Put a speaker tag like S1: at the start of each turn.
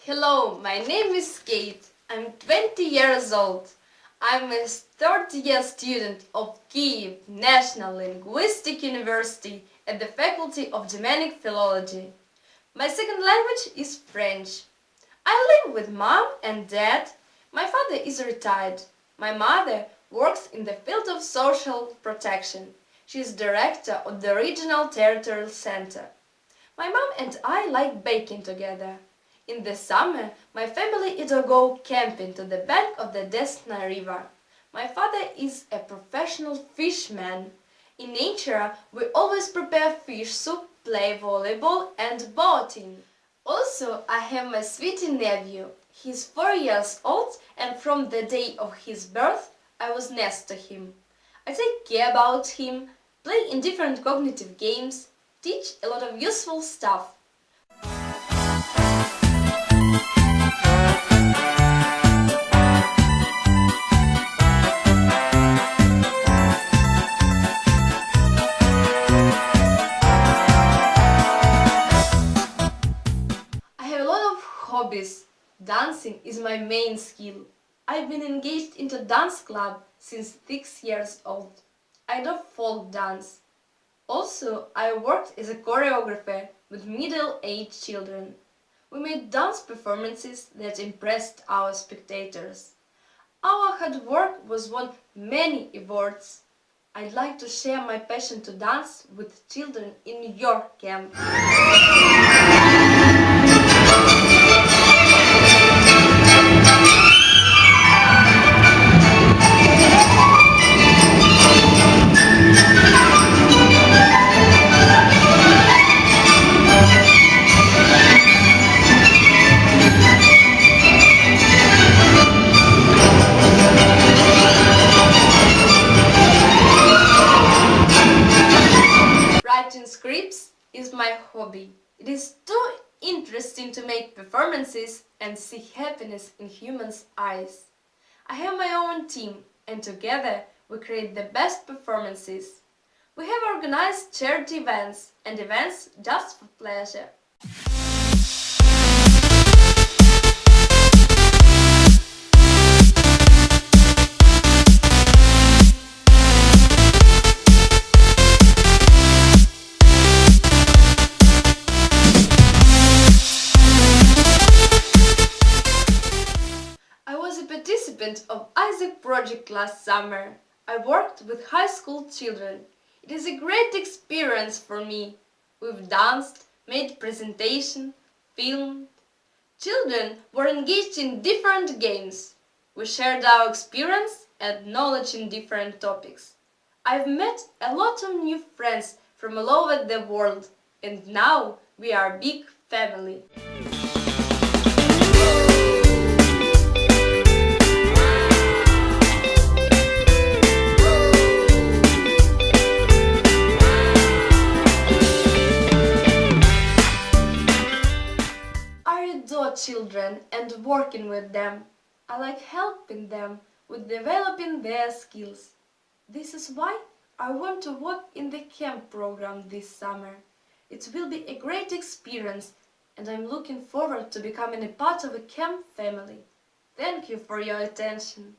S1: Hello, my name is Kate. I'm 20 years old. I'm a third-year student of Kyiv National Linguistic University at the Faculty of Germanic Philology. My second language is French. I live with mom and dad. My father is retired. My mother works in the field of social protection. She is director of the Regional Territorial Center. My mom and I like baking together. In the summer, my family either go camping to the bank of the Desna River. My father is a professional fisherman. In nature, we always prepare fish soup, play volleyball and boating. Also, I have my sweetie nephew. He's 4 years old and from the day of his birth, I was next to him. I take care about him, play in different cognitive games, teach a lot of useful stuff. Hobbies. Dancing is my main skill. I've been engaged into dance club since 6 years old. I do folk dance. Also, I worked as a choreographer with middle-aged children. We made dance performances that impressed our spectators. Our hard work was won many awards. I'd like to share my passion to dance with children in your camp. Writing scripts is my hobby. It is too interesting to make performances and see happiness in humans' eyes. I have my own team and together we create the best performances. We have organized charity events and events just for pleasure. Participant of Isaac project last summer. I worked with high school children. It is a great experience for me. We've danced, made presentation, filmed. Children were engaged in different games. We shared our experience and knowledge in different topics. I've met a lot of new friends from all over the world, and now we are a big family. Children and working with them. I like helping them with developing their skills. This is why I want to work in the camp program this summer. It will be a great experience and I'm looking forward to becoming a part of a camp family. Thank you for your attention.